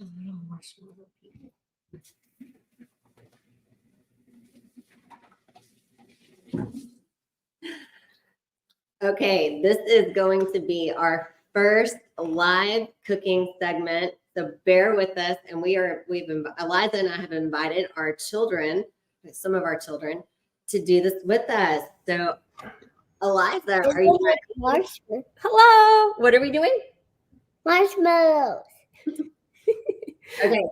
little marshmallow people. Okay, this is going to be our first live cooking segment. So bear with us, and Eliza and I have invited our children, some of our children, to do this with us. So, Eliza, are you ready? Marshmallows. Hello. What are we doing? Marshmallows. Okay.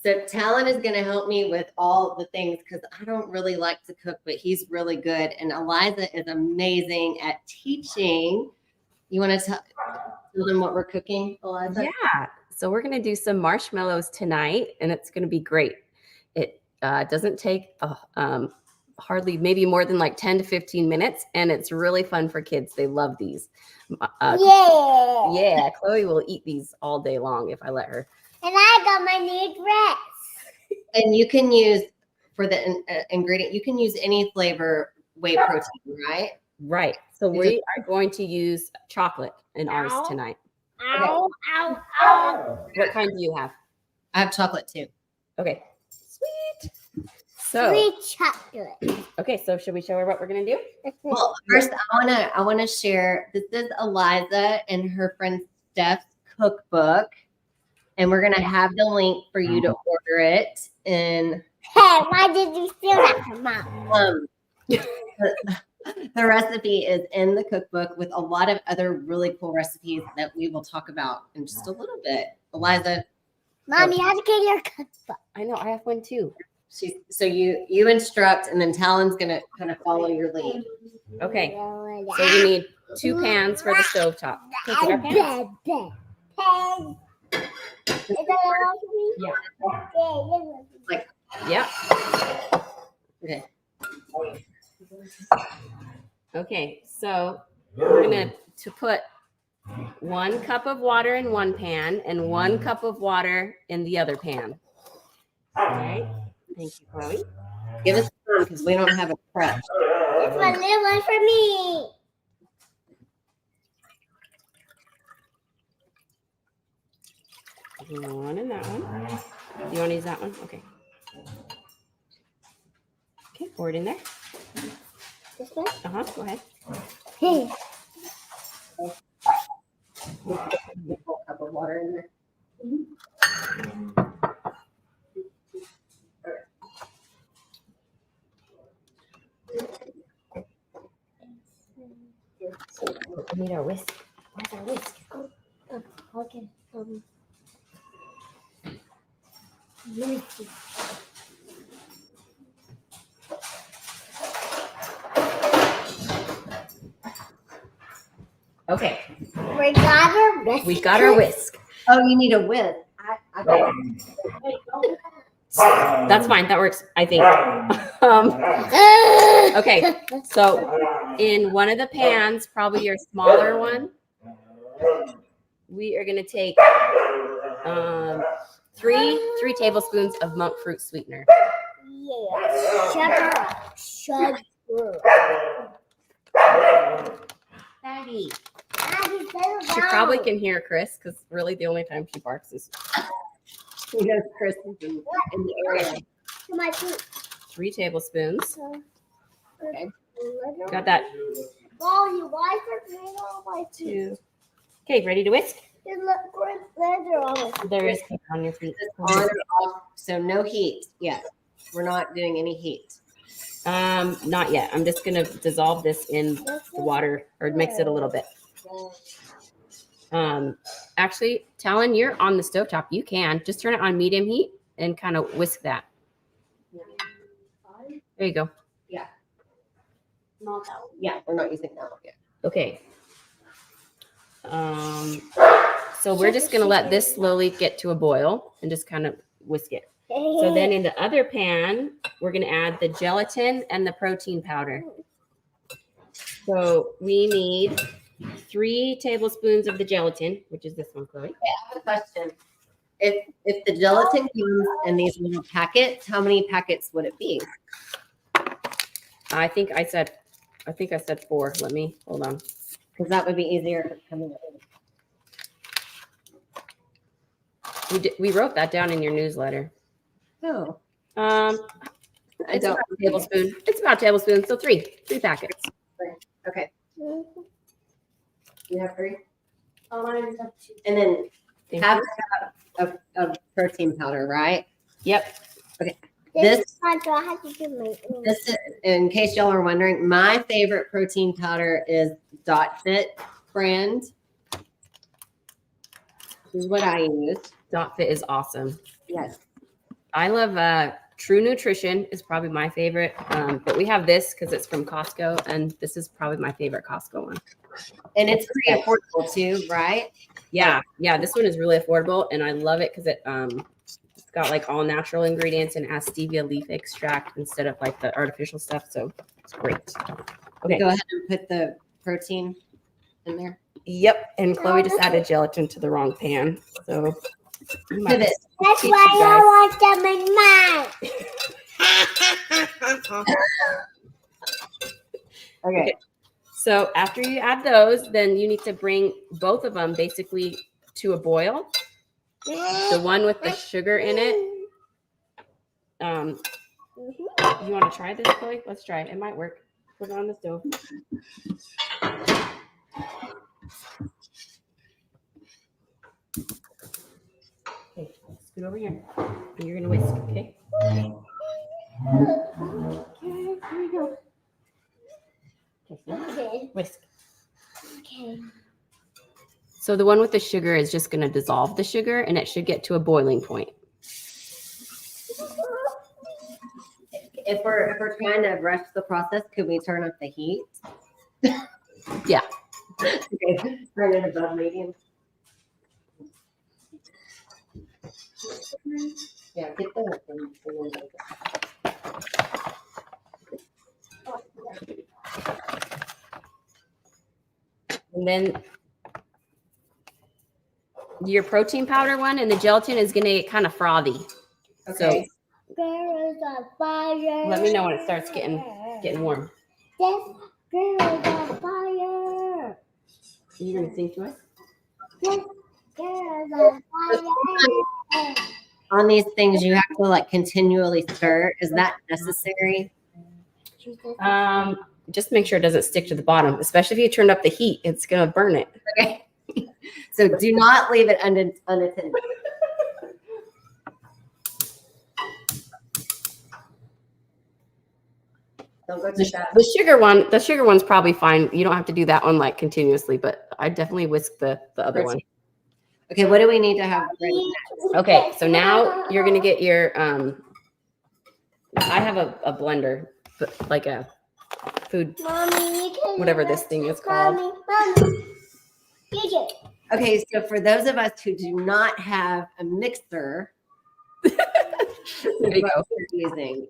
So Talon is going to help me with all the things because I don't really like to cook, but he's really good. And Eliza is amazing at teaching. You want to tell them what we're cooking, Eliza? Yeah. So we're going to do some marshmallows tonight, and it's going to be great. It doesn't take hardly maybe more than like 10 to 15 minutes, and it's really fun for kids. They love these. Yeah. Chloe will eat these all day long if I let her. And I got my new dress. And you can use, for the ingredient, you can use any flavor whey protein, right? Right. So we are going to use chocolate in ours tonight. Ow, ow, ow. What kind do you have? I have chocolate too. Okay. Sweet. So, Sweet chocolate. okay. So should we show her what we're going to do? Well, first I want to share, this is Eliza and her friend Steph's cookbook. And we're going to have the link for you to order it. And Hey, why did you steal that from Mom? The recipe is in the cookbook with a lot of other really cool recipes that we will talk about in just a little bit. Eliza. Mom, you have to get your cookbook. I know. I have one too. So you instruct, and then Talon's going to kind of follow your lead. Okay. So you need 2 pans for the stovetop. Okay, get our pans. Pans. Is that all for me? Yeah. Okay. Yeah. Okay. Okay. So we're going to put 1 cup of water in one pan and 1 cup of water in the other pan. All right. Thank you, Chloe. Give us some because we don't have a prep. It's my little one for me. One and that one. You want to use that one? Okay. Okay, pour it in there. This one? Go ahead. Hey. A full cup of water in there. We need our whisk. Where's our whisk? Okay. Okay. We got our whisk. We got our whisk. Oh, you need a whisk. I got it. That's fine. That works, I think. Okay. So in one of the pans, probably your smaller one, we are going to take 3 tablespoons of monk fruit sweetener. Yeah. Sugar. Daddy. Daddy, settle She down. probably can hear Chris because really the only time she barks is Because Chris is in the area. To my feet. 3 tablespoons. Okay. Got that? Oh, you wipe it on my feet. 2. Okay, ready to whisk? There's leather on my feet. There is paper on your feet. On and off. So no heat yet. We're not doing any heat. Not yet. I'm just gonna dissolve this in the water or mix it a little bit. Actually, Talon, you're on the stovetop. You can just turn it on medium heat and kind of whisk that. There you go. Yeah. Yeah, we're not using that one yet. Okay. So we're just gonna let this slowly get to a boil and just kind of whisk it. So then in the other pan, we're going to add the gelatin and the protein powder. So we need 3 tablespoons of the gelatin, which is this one, Chloe. Okay, I have a question. If the gelatin comes in these little packets, how many packets would it be? I think I said 4. Let me hold on. Because that would be easier coming in. We wrote that down in your newsletter. Oh, I it's don't. about a tablespoon. It's about a tablespoon. So three packets. Okay. Mhm. You have 3? Oh, I have 2. And then Thank half you. a cup of protein powder, right? Yep. This- This one, do I have to do my own? This is, in case y'all are wondering, my favorite protein powder is Dot Fit brand. This is what I use. Dot Fit is awesome. Yes. I love True Nutrition is probably my favorite. But we have this because it's from Costco, and this is probably my favorite Costco one. And it's pretty affordable too, right? Yeah, this one is really affordable, and I love it because it's got like all natural ingredients and has stevia leaf extract instead of like the artificial stuff. So it's great. Okay. Go ahead and put the protein in there. Yep. And Chloe just added gelatin to the wrong pan. So you might- Pivot. That's Teach why you guys. I want them in mine. Okay. So after you add those, then you need to bring both of them basically to a boil. The one with the sugar in it. You want to try this, Chloe? Let's try it. It might work. Put it on the stove. Okay, scoot over here. And you're gonna whisk, okay? Okay, here we go. Okay, Okay. whisk. Okay. So the one with the sugar is just gonna dissolve the sugar, and it should get to a boiling point. If we're trying to rush the process, could we turn up the heat? Yeah. Okay. Turn it above medium. Yeah, get the And then your protein powder one and the gelatin is gonna get kind of frothy. Okay. There is a fire. Let me know when it starts getting warm. Yes, there is a fire. You're gonna sing to us? Yes, there is a fire. On these things, you have to like continually stir. Is that necessary? Just make sure it doesn't stick to the bottom, especially if you turned up the heat, it's gonna burn it. Okay. So do not leave it unattended. Don't go too fast. The sugar one's probably fine. You don't have to do that one like continuously, but I definitely whisk the other one. Okay, what do we need to have ready? Okay, so now you're gonna get your I have a blender, but like a food, Mommy, you can whatever this thing is called. Mommy. You Okay, so for those of us who do not have a mixer, There you go. what we're using.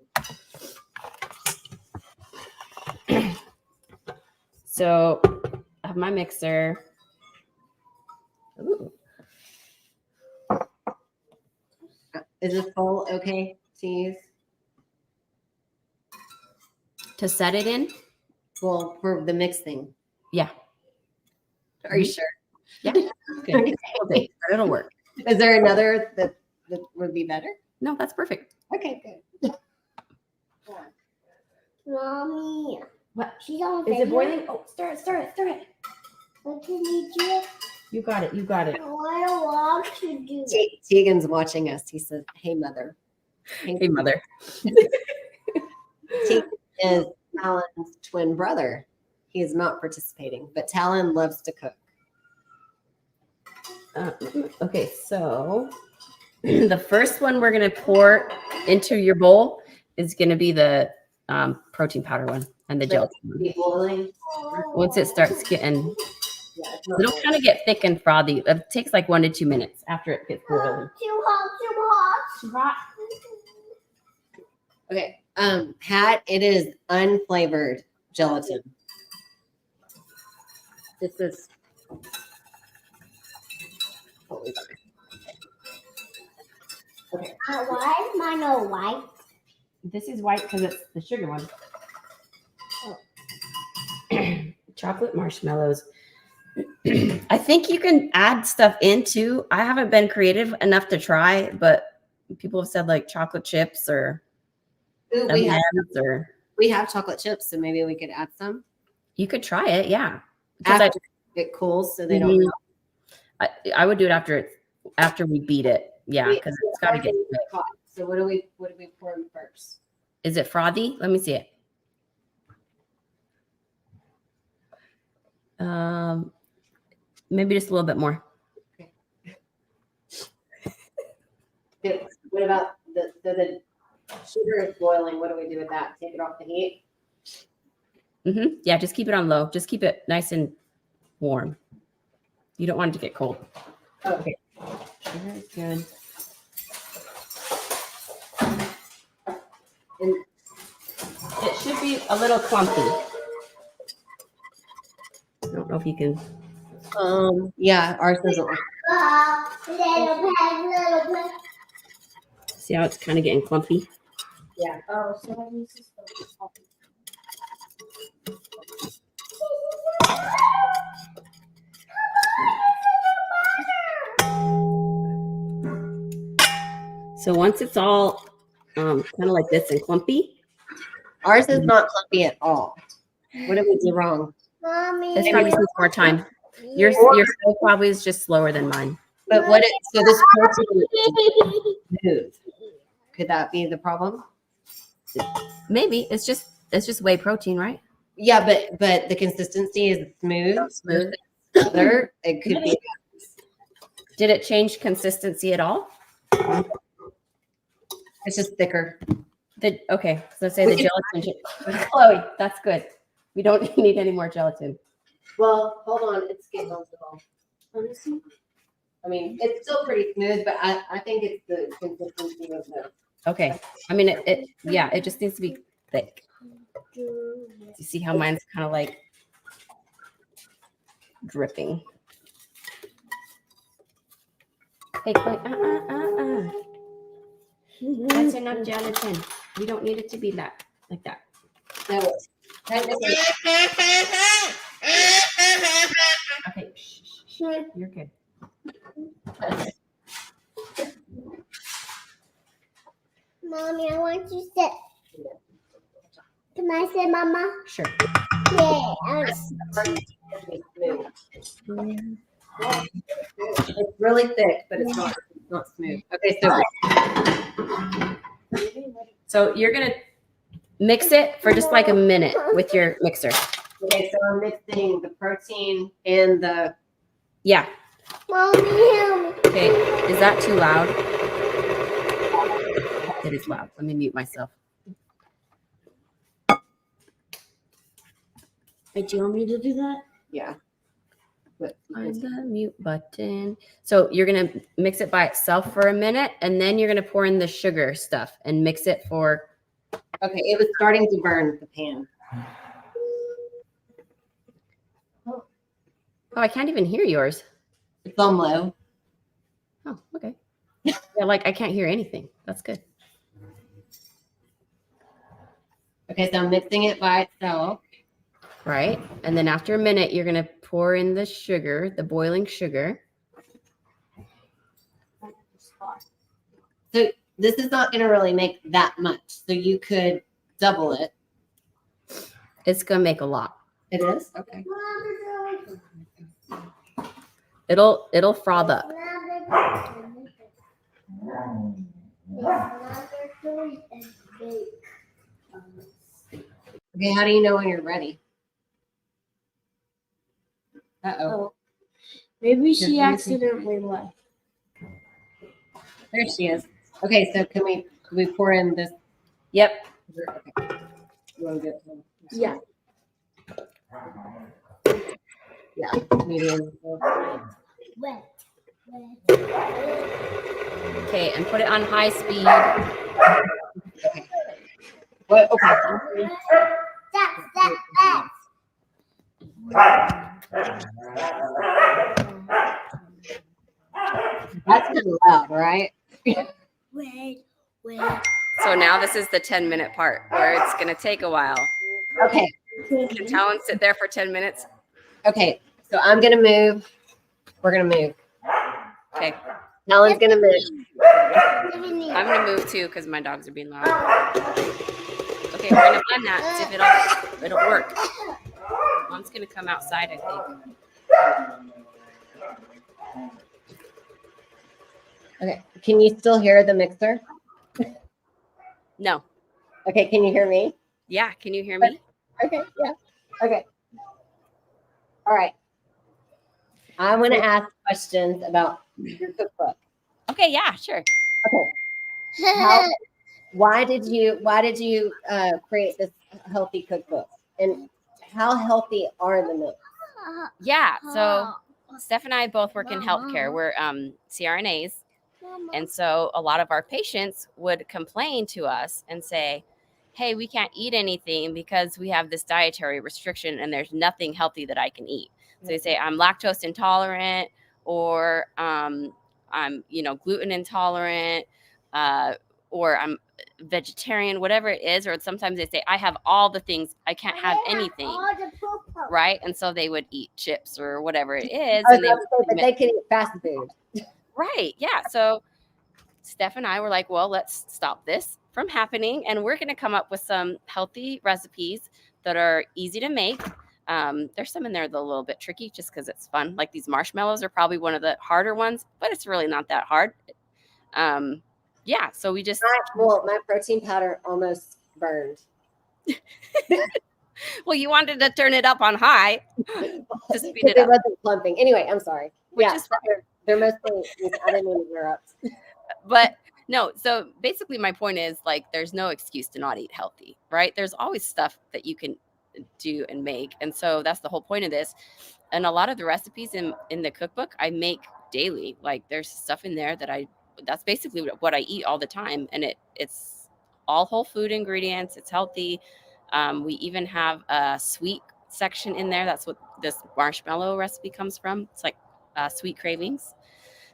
So I have my mixer. Ooh. Is this bowl okay to use? To set it in? Well, for the mixing. Yeah. Are you sure? Yeah. Okay. Okay. It'll work. Is there another that would be better? No, that's perfect. Okay, good. Mommy. What? She's on Is it boiling? Oh, stir it. What can you do? You got it. I want to do it. Tegan's watching us. He says, "Hey, mother." Hey, mother. Tegan is Talon's twin brother. He is not participating, but Talon loves to cook. Okay, so the first one we're going to pour into your bowl is going to be the protein powder one and the gelatin one. Be boiling. Once it starts getting, Yeah, it's not it'll kind of get thick and frothy. It takes like 1 to 2 minutes after it gets boiling. Too hot. Okay. Pat, it is unflavored gelatin. This is okay. Why is mine all white? This is white because it's the sugar one. Oh. Chocolate marshmallows. I think you can add stuff in too. I haven't been creative enough to try, but people have said like chocolate chips or Ooh, M&Ms or we have chocolate chips, so maybe we could add some you could try it. Yeah. Because after it cools, so they don't Mhm. melt. I would do it after we beat it. Yeah, because it's got to get thick. hot. So what do we pour in first? Is it frothy? Let me see it. Maybe just a little bit more. Good. What about the sugar is boiling? What do we do with that? Take it off the heat? Yeah, just keep it on low. Just keep it nice and warm. You don't want it to get cold. Okay. Sugar is good. And It should be a little clumpy. I don't know if you can. yeah, ours doesn't look. Little peg. See how it's kind of getting clumpy? Yeah. Oh, so I need to stop. So once it's all kind of like this and clumpy, Ours is not clumpy at all. What did we do wrong? Mommy. it's probably some more time. Your stove probably is just slower than mine. But so this protein is smooth. Could that be the problem? Maybe it's just whey protein, right? Yeah, but the consistency is smooth. Smooth. Other, it could be. Did it change consistency at all? It's just thicker. Okay, so let's say the gelatin. Chloe, that's good. We don't need any more gelatin. Well, hold on. It's getting a little. I mean, it's still pretty smooth, but I think it's the consistency of the. Okay. I mean, it just needs to be thick. You see how mine's kind of like dripping. Hey, Chloe, That's enough gelatin. We don't need it to be like that. So, technically, Okay, shh. You're good. Mommy, I want to sit. Can I sit, Mama? Sure. Yeah. I want to sit. it's really thick, but it's not smooth. Okay, So you're gonna mix it for just like a minute with your mixer. so I'm mixing the protein and the. Yeah. Mommy, help me. Okay. Is that too loud? It is loud. Let me mute myself. Wait, do you want me to do that? Yeah. But Find the mute button. So you're gonna mix it by itself for a minute, and then you're gonna pour in the sugar stuff and mix it for. okay, it was starting to burn the pan. Oh, I can't even hear yours. It's on low. Oh, okay. Yeah, like I can't hear anything. That's good. Okay, so I'm mixing it by itself. Right. And then after a minute, you're gonna pour in the sugar, the boiling sugar. So this is not going to really make that much. So you could double it. It's gonna make a lot. It is? Okay. It'll froth up. Okay, how do you know when you're ready? Uh-oh. Maybe Here, she let me see. accidentally left. There she is. Okay, so can we pour in this? Yep. Okay. You want to get Yeah. Yeah, medium. Wet. Okay, and put it on high speed. What? Okay. That's. That's kind of loud, right? Wait. So now this is the 10-minute part where it's gonna take a while. Okay. Can Talon sit there for 10 minutes? Okay. So I'm gonna move. We're gonna move. Okay. Helen's gonna move. I'm gonna move too because my dogs are being loud. Okay, we're gonna blend that. See if it'll work. Mom's gonna come outside, I think. Okay. Can you still hear the mixer? No. Okay. Can you hear me? Yeah. Can you hear me? Okay. Yeah. Okay. All right. I want to ask questions about your cookbook. Okay. Yeah. Sure. Okay. Why did you create this healthy cookbook, and how healthy are the meals? Yeah. So Steph and I both work in healthcare. We're CRNAs. And so a lot of our patients would complain to us and say, hey, we can't eat anything because we have this dietary restriction and there's nothing healthy that I can eat. So they say I'm lactose intolerant, or I'm gluten intolerant, or I'm vegetarian, whatever it is. Or sometimes they say I have all the things, I can't have anything. Right. And so they would eat chips or whatever it is. But they could eat fast food. Right. Yeah. So Steph and I were like, well, let's stop this from happening. And we're going to come up with some healthy recipes that are easy to make. There's some in there that are a little bit tricky just because it's fun. Like these marshmallows are probably one of the harder ones, but it's really not that hard. Yeah. So we just. My protein powder almost burned. Well, you wanted to turn it up on high to speed it up. It wasn't plumping. Anyway, I'm sorry. Which yeah, is fine. they're mostly. I didn't mean to interrupt. But no, so basically my point is like there's no excuse to not eat healthy, right? There's always stuff that you can do and make. And so that's the whole point of this. And a lot of the recipes in the cookbook I make daily. Like there's stuff in there that's basically what I eat all the time. And it's all whole food ingredients. It's healthy. We even have a sweet section in there. That's what this marshmallow recipe comes from. It's like sweet cravings.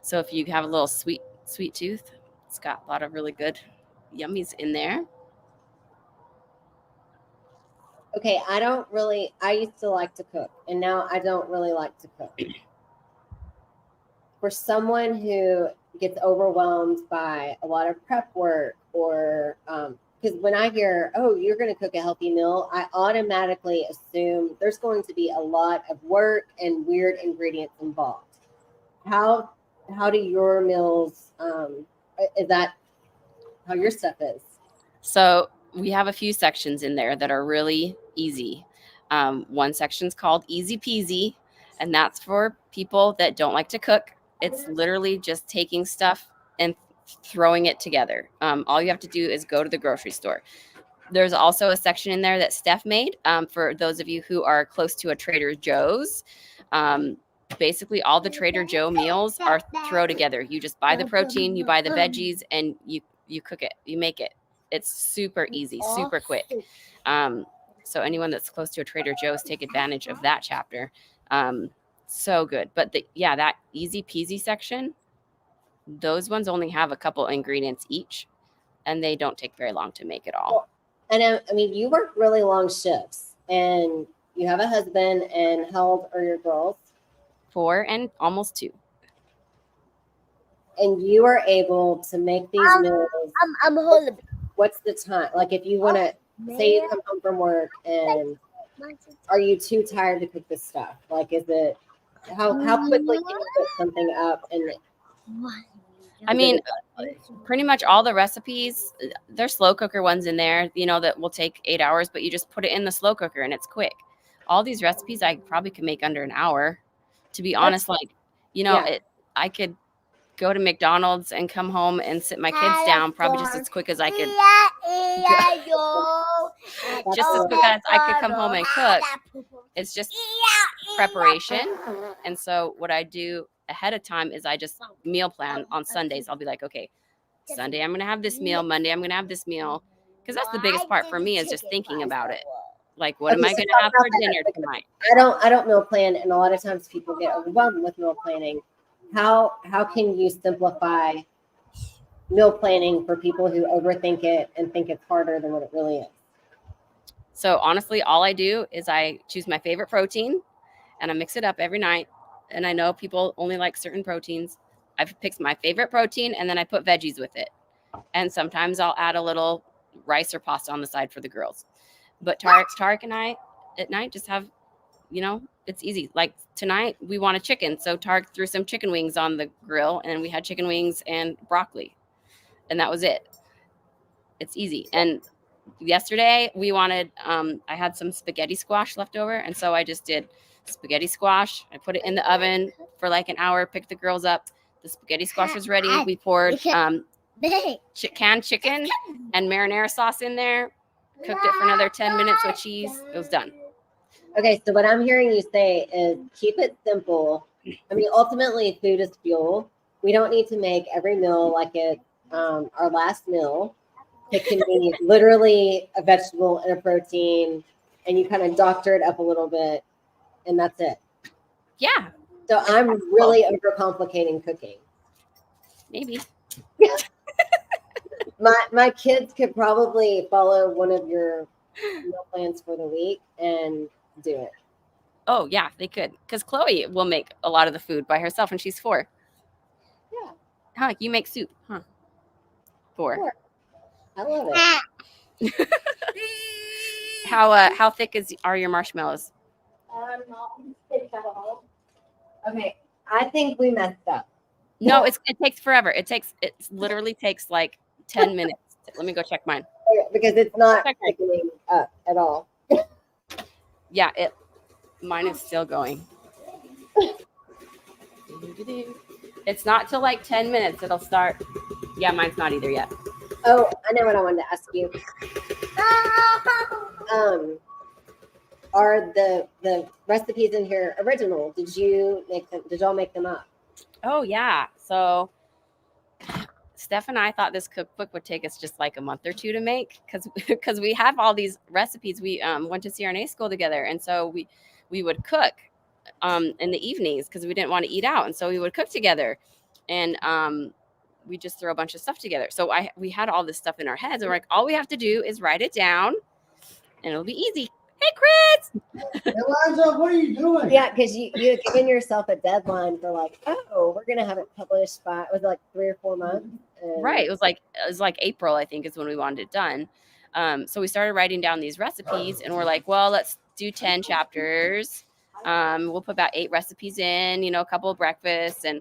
So if you have a little sweet tooth, it's got a lot of really good yummies in there. Okay, I used to like to cook, and now I don't really like to cook. For someone who gets overwhelmed by a lot of prep work, or because when I hear, oh, you're going to cook a healthy meal, I automatically assume there's going to be a lot of work and weird ingredients involved. How do your meals, is that how your stuff is? So we have a few sections in there that are really easy. One section's called Easy Peasy, and that's for people that don't like to cook. It's literally just taking stuff and throwing it together. All you have to do is go to the grocery store. There's also a section in there that Steph made for those of you who are close to a Trader Joe's. Basically, all the Trader Joe meals are throw together. You just buy the protein, you buy the veggies, and you cook it. You make it. It's super easy, super quick. So anyone that's close to a Trader Joe's, take advantage of that chapter. So good. But that Easy Peasy section, those ones only have a couple ingredients each, and they don't take very long to make it all. And I mean, you work really long shifts, and you have a husband, and how old are your girls? 4 and almost 2. And you are able to make these meals. I'm holding. What's the time? Like if you want to say you come home from work, and are you too tired to cook this stuff? Like, is it how quickly can you put something up? And I mean, pretty much all the recipes, there's slow cooker ones in there, that will take 8 hours, but you just put it in the slow cooker and it's quick. All these recipes I probably could make under an hour, to be honest. I could go to McDonald's and come home and sit my kids down probably just as quick as I could. Just as quick as I could come home and cook. It's just preparation. And so what I do ahead of time is I just meal plan on Sundays. I'll be like, okay, Sunday I'm going to have this meal. Monday I'm going to have this meal. Because that's the biggest part for me, is just thinking about it. Like, what am I going to have for dinner tonight? I don't meal plan, and a lot of times people get overwhelmed with meal planning. How can you simplify meal planning for people who overthink it and think it's harder than what it really is? So honestly, all I do is I choose my favorite protein, and I mix it up every night. And I know people only like certain proteins. I've picked my favorite protein, and then I put veggies with it. And sometimes I'll add a little rice or pasta on the side for the girls. But Tarek and I at night just have, it's easy. Like tonight we wanted chicken. So Tarek threw some chicken wings on the grill, and we had chicken wings and broccoli. And that was it. It's easy. And yesterday we wanted, I had some spaghetti squash left over. And so I just did spaghetti squash. I put it in the oven for like an hour, picked the girls up. The spaghetti squash was ready. We poured canned chicken and marinara sauce in there, cooked it for another 10 minutes with cheese. It was done. Okay, so what I'm hearing you say is keep it simple. I mean, ultimately, food is fuel. We don't need to make every meal like it's our last meal. It can be literally a vegetable and a protein, and you kind of doctor it up a little bit, and that's it. Yeah. So I'm really overcomplicating cooking. Maybe. My kids could probably follow one of your meal plans for the week and do it. Oh, yeah, they could. Because Chloe will make a lot of the food by herself, and she's 4. Yeah. Huh, you make soup, huh? 4. I love it. How thick are your marshmallows? Not thick at all. Okay, I think we messed up. No, it takes forever. It literally takes like 10 minutes. Let me go check mine. Because it's not thickening up at all. Yeah, mine is still going. It's not till like 10 minutes it'll start. Yeah, mine's not either yet. Oh, I know what I wanted to ask you. Are the recipes in here original? Did you make them? Did y'all make them up? Oh yeah. So Steph and I thought this cookbook would take us just like a month or 2 to make because we have all these recipes. We went to CRNA school together, and so we would cook in the evenings because we didn't want to eat out, and so we would cook together, and we just throw a bunch of stuff together. So we had all this stuff in our heads, and we're like, all we have to do is write it down, and it'll be easy. Hey, Chris! Eliza, what are you doing? Yeah, because you had given yourself a deadline for like, oh, we're gonna have it published by, was it like 3 or 4 months? Right. It was like April, I think, is when we wanted it done. So we started writing down these recipes, and we're like, well, let's do 10 chapters. We'll put about 8 recipes in, a couple of breakfasts, and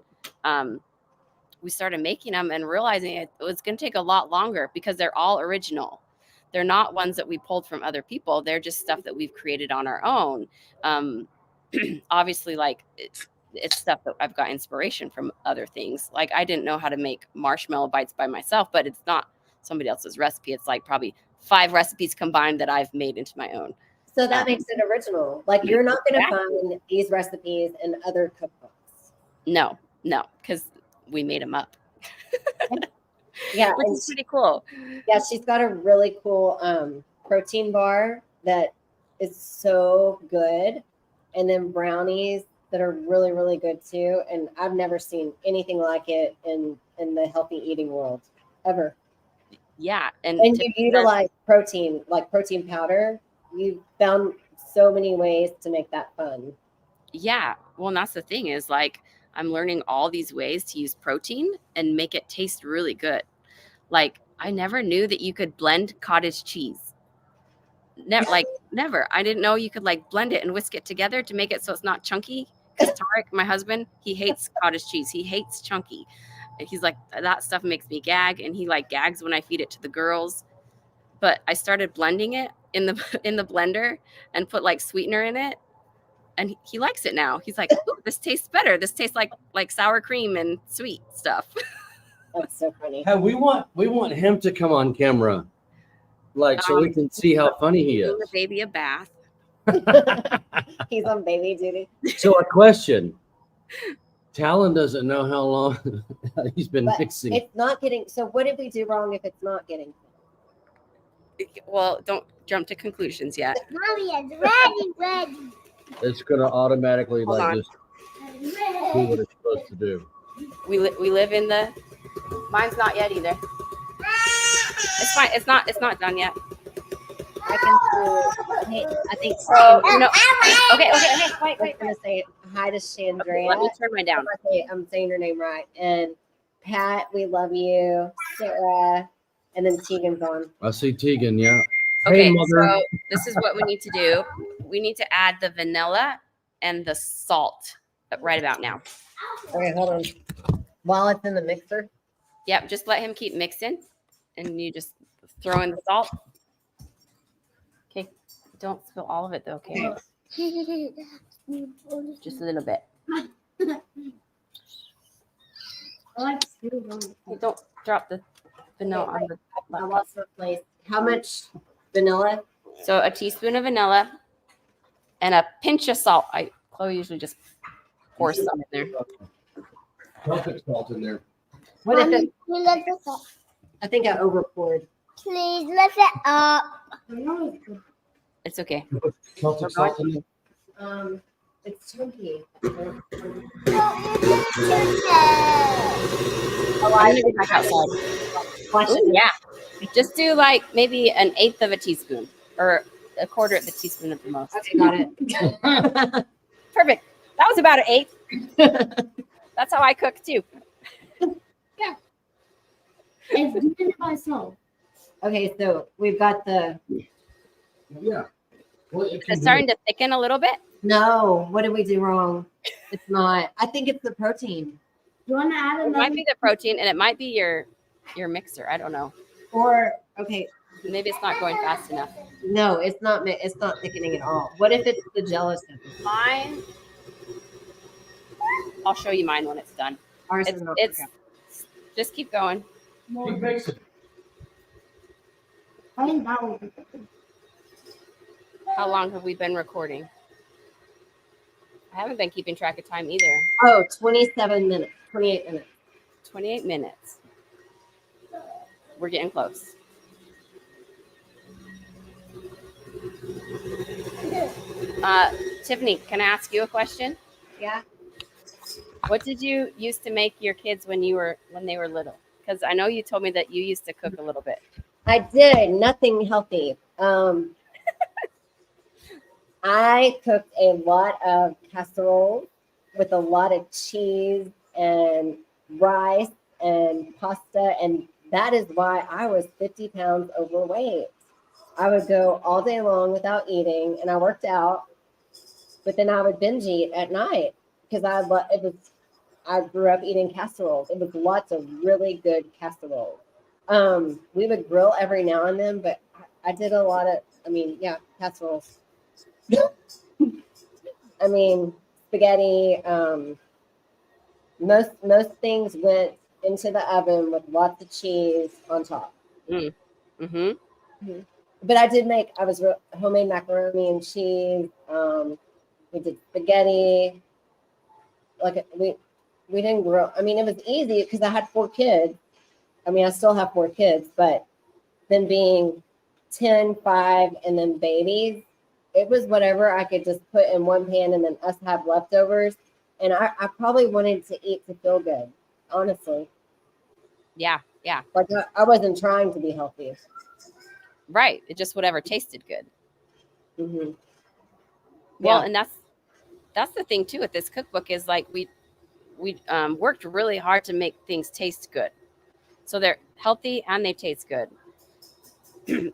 we started making them and realizing it was going to take a lot longer because they're all original. They're not ones that we pulled from other people. They're just stuff that we've created on our own. Obviously, like it's stuff that I've got inspiration from other things. Like I didn't know how to make marshmallow bites by myself, but it's not somebody else's recipe. It's like probably 5 recipes combined that I've made into my own. So that makes it original. Like you're not going to find these recipes in other cookbooks. No, because we made them up. Yeah, which is pretty cool. Yeah, she's got a really cool protein bar that is so good, and then brownies that are really, really good too. And I've never seen anything like it in the healthy eating world ever. Yeah, and you utilize protein, like protein powder. You found so many ways to make that fun. Yeah, well, and that's the thing is like I'm learning all these ways to use protein and make it taste really good. Like I never knew that you could blend cottage cheese. Never. I didn't know you could like blend it and whisk it together to make it so it's not chunky. Because Tarek, my husband, he hates cottage cheese. He hates chunky. And he's like, that stuff makes me gag. And he like gags when I feed it to the girls. But I started blending it in the blender and put like sweetener in it. And he likes it now. He's like, ooh, this tastes better. This tastes like sour cream and sweet stuff. That's so funny. Hey, we want him to come on camera, so we can see how funny he is. Give the baby a bath. He's on baby duty. So a question. Talon doesn't know how long he's been mixing. It's not getting. So what did we do wrong if it's not getting? Well, don't jump to conclusions yet. Mommy is ready. It's gonna automatically Hold on. just do what it's supposed to do. We live in the. Mine's not yet either. It's fine. It's not done yet. I can see. Hey, I think So, you know, okay, I'm gonna say hi to Chandria. Okay, let me turn mine down. I'm saying her name right. And Pat, we love you. Sarah, and then Tegan's on. I see Tegan. Yeah. Okay, Hey, mother. so this is what we need to do. We need to add the vanilla and the salt right about now. Okay, hold on. While it's in the mixer. Yep, just let him keep mixing, and you just throw in the salt. Okay, don't spill all of it though. Okay, just a little bit. Hey, don't drop the vanilla on the. I lost her place. How much vanilla? So a teaspoon of vanilla and a pinch of salt. Chloe usually just pours some in there. Perfect salt in there. What if it? Please lift it up. I think I over poured. Please lift it up. It's okay. Celtic salt in there. It's chunky. I'm gonna go back outside. Ooh, yeah, just do like maybe an eighth of a teaspoon or a quarter of a teaspoon at the most. Okay, got it. Perfect. That was about an eighth. That's how I cook too. It's doing it myself. Okay, so we've got the. Yeah. Well, it can It's be- starting to thicken a little bit. No, what did we do wrong? It's not. I think it's the protein. You want to add It might be the protein, and it might be your mixer. I don't know. Or okay, Maybe it's not going fast enough. no, it's not. It's not thickening at all. What if it's the gelatin? Mine. I'll show you mine when it's done. Ours It's, is not. it's Okay. just keep going. Keep mixing. I think that will be How long have we been recording? I haven't been keeping track of time either. Oh, 27 minutes, 28 minutes. 28 minutes. We're getting close. Tiffany, can I ask you a question? Yeah. What did you used to make your kids when they were little? Because I know you told me that you used to cook a little bit. I did nothing healthy. I cooked a lot of casseroles with a lot of cheese and rice and pasta, and that is why I was 50 pounds overweight. I would go all day long without eating, and I worked out, but then I would binge eat at night because I grew up eating casseroles. It was lots of really good casseroles. We would grill every now and then, but I did a lot of, casseroles. I mean, spaghetti. Most things went into the oven with lots of cheese on top. Mm-hmm. But I was homemade macaroni and cheese. We did spaghetti. Like we didn't grill. I mean, it was easy because I had 4 kids. I mean, I still have 4 kids, but then being 10, 5, and then babies, it was whatever I could just put in one pan and then us have leftovers. And I probably wanted to eat to feel good, honestly. Yeah. Like I wasn't trying to be healthy. Right. It just whatever tasted good. Mm-hmm. Well, Yeah. and that's the thing too with this cookbook is like we worked really hard to make things taste good. So they're healthy and they taste good.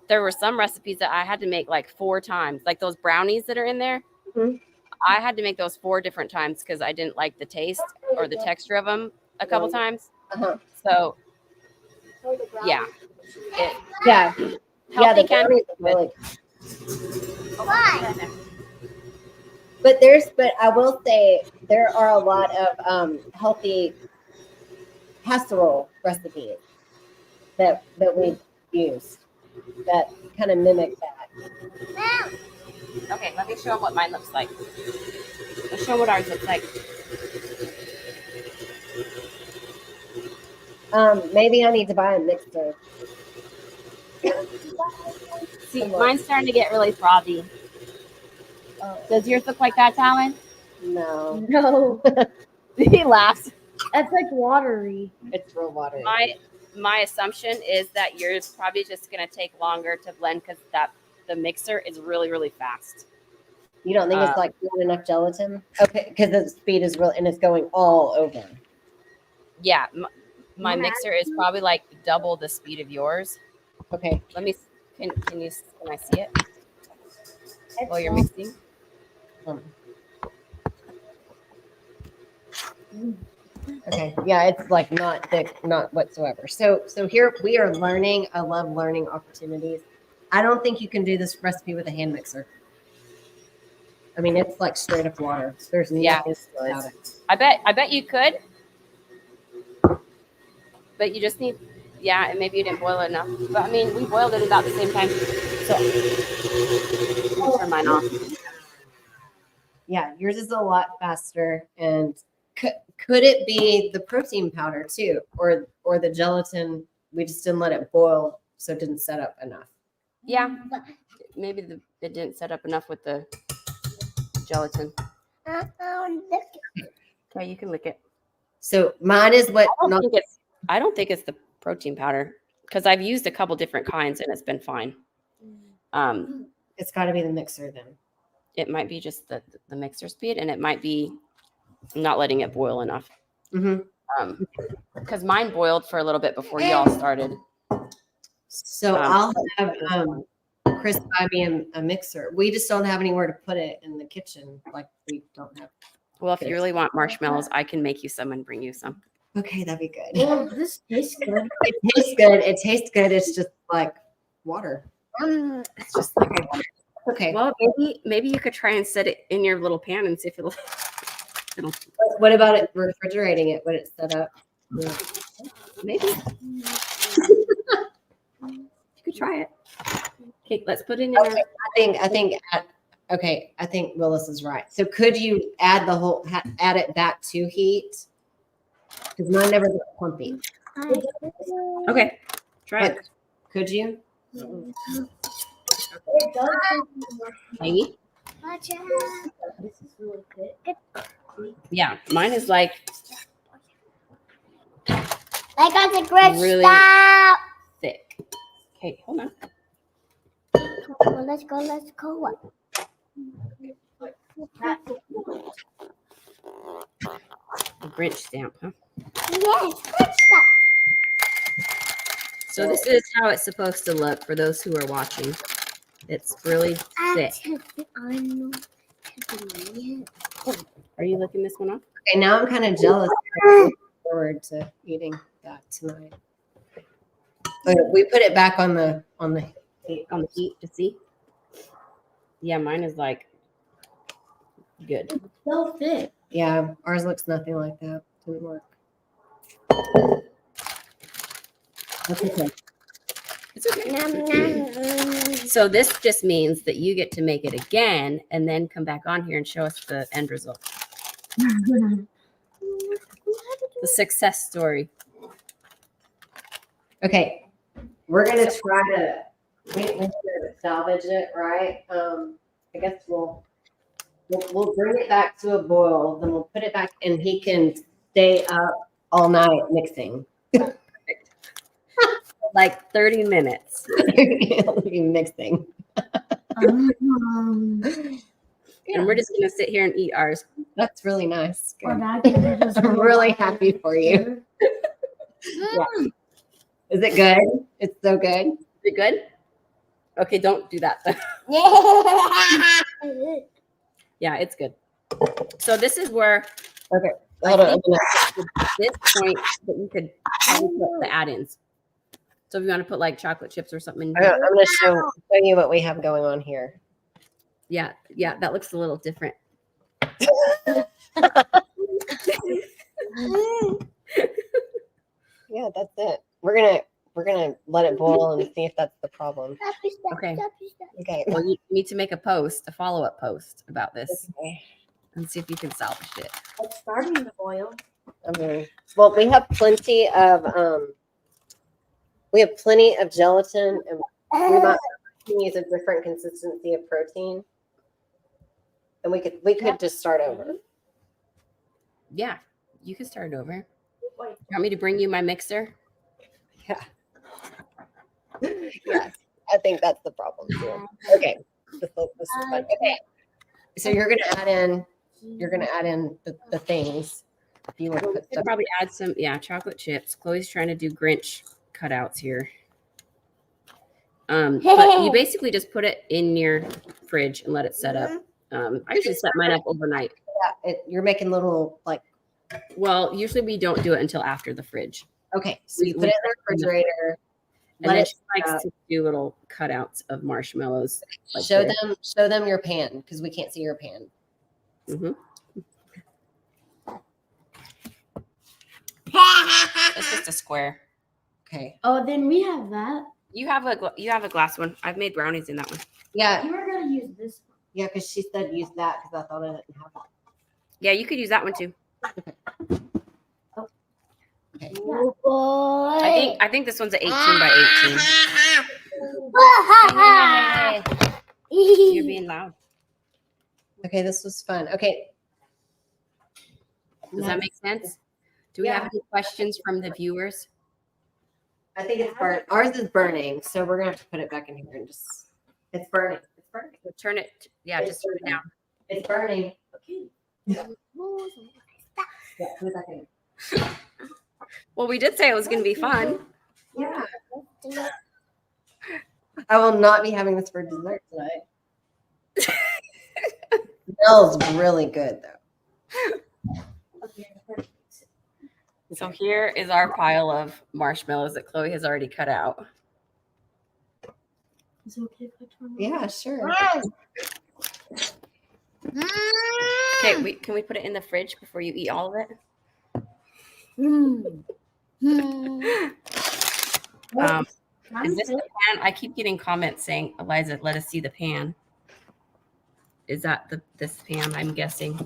There were some recipes that I had to make like 4 times, like those brownies that are in there. Mhm. I had to make those 4 different times because I didn't like the taste or the texture of them a couple times. Uh-huh. So yeah, Yeah. healthy The can brownies be are good. really Why? But I will say there are a lot of healthy casserole recipes that we use that kind of mimic that. Okay, let me show them what mine looks like. Let's show what ours looks like. Maybe I need to buy a mixer. See, mine's starting to get really frothy. Does yours look like that, Talon? No, No, He laughs. that's like watery. it's real watery. My assumption is that yours probably just going to take longer to blend because that the mixer is really, really fast. You don't think it's like not enough gelatin? Okay, because the speed is real and it's going all over. Yeah, my mixer is probably like double the speed of yours. Okay. Let me. Can I see it while you're mixing? Okay. Yeah, it's like not thick, not whatsoever. So here we are learning. I love learning opportunities. I don't think you can do this recipe with a hand mixer. I mean, it's like straight up water. There's nothing about it. I bet you could, but you just need, yeah, and maybe you didn't boil it enough. But I mean, we boiled it about the same time. So I'll turn mine off. Yeah, yours is a lot faster. And could it be the protein powder too, or the gelatin? We just didn't let it boil, so it didn't set up enough. Yeah, maybe it didn't set up enough with the gelatin. Okay, you can lick it. So mine is what. I don't think it's the protein powder because I've used a couple different kinds and it's been fine. It's got to be the mixer then. It might be just the mixer speed, and it might be not letting it boil enough. Because mine boiled for a little bit before y'all started. So I'll have Chris buy me a mixer. We just don't have anywhere to put it in the kitchen. Like we don't have. Well, if you really want marshmallows, I can make you some and bring you some. Okay, that'd be good. Well, this tastes good. It tastes good. It tastes good. It's just like water. It's just like water. Okay. Well, maybe you could try and set it in your little pan and see if it'll. What about it refrigerating it when it's set up? Yeah. Maybe. You could try it. Okay, let's put it in. Okay, I think Willis is right. So could you add add it back to heat? Because mine never got clumpy. Okay, try it. Could you? Maybe. This is really thick. Yeah, mine is like I got the grip. Really- Stop. thick. Okay, hold on. Let's go. The Grinch stamp, huh? Yes, good stuff. So this is how it's supposed to look for those who are watching. It's really thick. Are you licking this one off? Okay, now I'm kind of jealous. I'm looking forward to eating that tonight. Okay, we put it back on the heat to see. Yeah, mine is like good. So thick. Yeah, ours looks nothing like that. Didn't work. That's okay. It's okay. So this just means that you get to make it again and then come back on here and show us the end result. The success story. Okay, we're gonna try to salvage it, right? I guess we'll bring it back to a boil, then we'll put it back, and he can stay up all night mixing. Like 30 minutes. He'll be mixing. And we're just gonna sit here and eat ours. That's really nice. Good. I'm I'm really happy for you. Yeah. Is it good? It's so good. Is it good? Okay, don't do that. Yeah, it's good. So this is where Okay. I Hold on. think at this point that you could probably put the add-ins. So if you want to put like chocolate chips or something. I'm going to show you what we have going on here. Yeah, that looks a little different. Yeah, that's it. We're gonna let it boil and see if that's the problem. Okay. Okay. Well, you need to make a follow-up post about this Okay. and see if you can salvage it. It's starting to boil. Well, we have plenty of gelatin, and we might use a different consistency of protein. And we could just start over. Yeah, you can start over. You want me to bring you my mixer? Yeah. Yeah. I think that's the problem too. Okay. This is fun. Okay. So you're gonna add in the things. If you want to put I'd stuff. probably add some, chocolate chips. Chloe's trying to do Grinch cutouts here. But you basically just put it in your fridge and let it set up. I usually set mine up overnight. Yeah, you're making little like. Well, usually we don't do it until after the fridge. Okay, so you put it in the refrigerator. And then she likes to do little cutouts of marshmallows. Like show them your pan because we can't see your pan. Mm-hmm. It's just a square. Okay. Oh, then we have that. You have a glass one. I've made brownies in that one. Yeah. You were gonna use this one. Yeah, because she said use that because I thought I didn't have that. Yeah, you could use that one too. Okay. Oh boy. I think this one's an 18 by 18. You're being loud. Okay, this was fun. Okay. Does that make sense? Do we have any questions from the viewers? I think it's burnt. Ours is burning, so we're gonna have to put it back in here and just. It's burning. It's burning. Turn it. Yeah, just turn it down. It's burning. Okay. Yeah, put it back in. Well, we did say it was going to be fun. Yeah. I will not be having this for dessert tonight. Smells really good though. So here is our pile of marshmallows that Chloe has already cut out. Is it okay if I turn on? Yeah, sure. Okay, can we put it in the fridge before you eat all of it? Is this the pan? I keep getting comments saying, Eliza, let us see the pan. Is that this pan? I'm guessing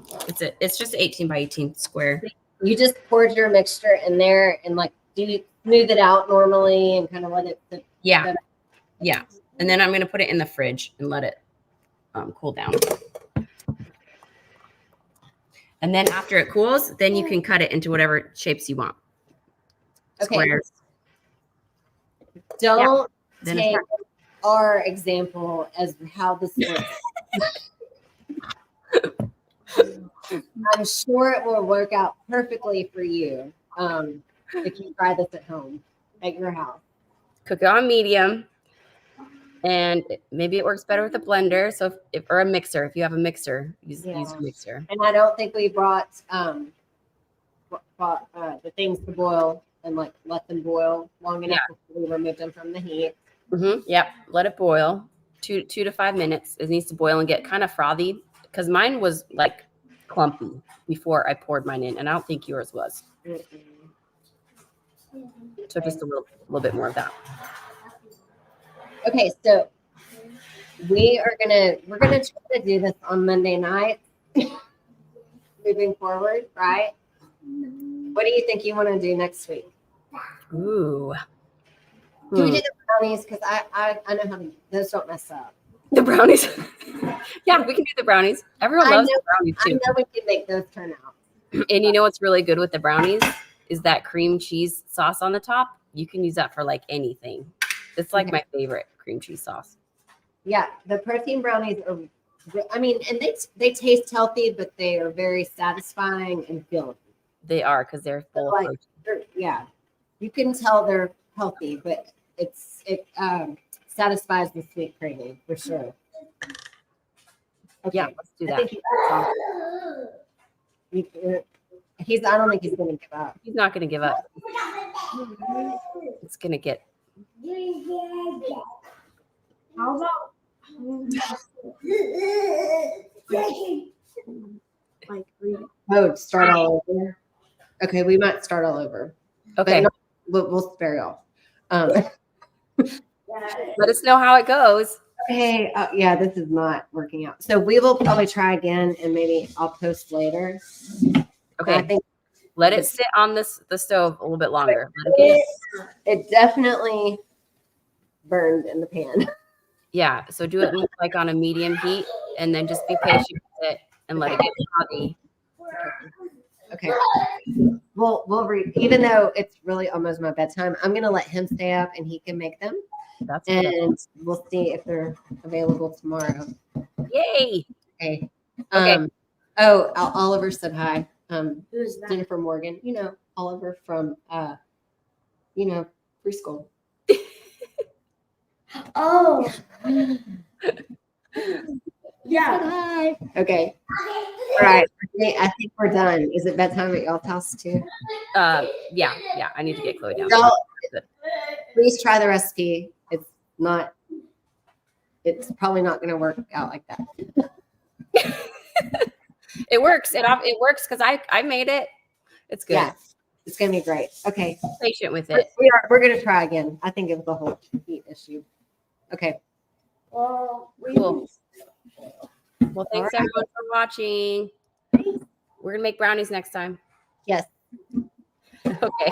it's just 18 by 18 square. You just poured your mixture in there and like do you smooth it out normally and kind of let it sit. Yeah. And then I'm going to put it in the fridge and let it cool down. And then after it cools, then you can cut it into whatever shapes you want. Okay. Squares. Don't Then take our example as how this works. I'm sure it will work out perfectly for you if you try this at home at your house. Cook it on medium. And maybe it works better with a blender. So or a mixer. If you have a mixer, use a mixer. And I don't think we brought the things to boil and like let them boil long enough before we remove them from the heat. Mm-hmm. Yep. Let it boil 2 to 5 minutes. It needs to boil and get kind of frothy because mine was like clumpy before I poured mine in, and I don't think yours was. So just a little bit more of that. Okay, so we're gonna try to do this on Monday night, moving forward, right? What do you think you want to do next week? Ooh. Do we do the brownies? Because I know how those don't mess up. The brownies. Yeah, we can do the brownies. Everyone loves the brownies I too. know we can make those turn out. And you know what's really good with the brownies is that cream cheese sauce on the top. You can use that for like anything. It's like my favorite cream cheese sauce. Yeah, the protein brownies are. I mean, and they taste healthy, but they are very satisfying and filling. They are because they're full of protein. Yeah, you can tell they're healthy, but it satisfies the sweet craving for sure. Okay. Yeah, let's do I that. think I don't think he's going to give up. He's not going to give up. It's going to get. How about like Oh, start all over. Okay, we might start all over. Okay. We'll spare y'all. Let us know how it goes. Okay. Yeah, this is not working out. So we will probably try again, and maybe I'll post later. Okay. I think Let it sit on the stove a little bit longer. it definitely burned in the pan. Yeah. So do it like on a medium heat, and then just be patient with it and let it get frothy. Okay. We'll read. Even though it's really almost my bedtime, I'm gonna let him stay up and he can make them. That's wonderful. and we'll see if they're available tomorrow. Yay. Okay. Okay. Oliver said hi. Who's that? Jennifer Morgan. You know, Oliver from preschool. Oh, yeah. Hi. Okay. All right. I think we're done. Is it bedtime at y'all's house too? Yeah. I need to get Chloe down. Y'all, please try the recipe. It's probably not going to work out like that. It works. It works because I made it. It's good. Yeah, it's going to be great. Okay. Be patient with it. We're going to try again. I think it was the whole heat issue. Okay. Well, Cool. Well, thanks All right. everyone for watching. We're gonna make brownies next time. Yes. Okay.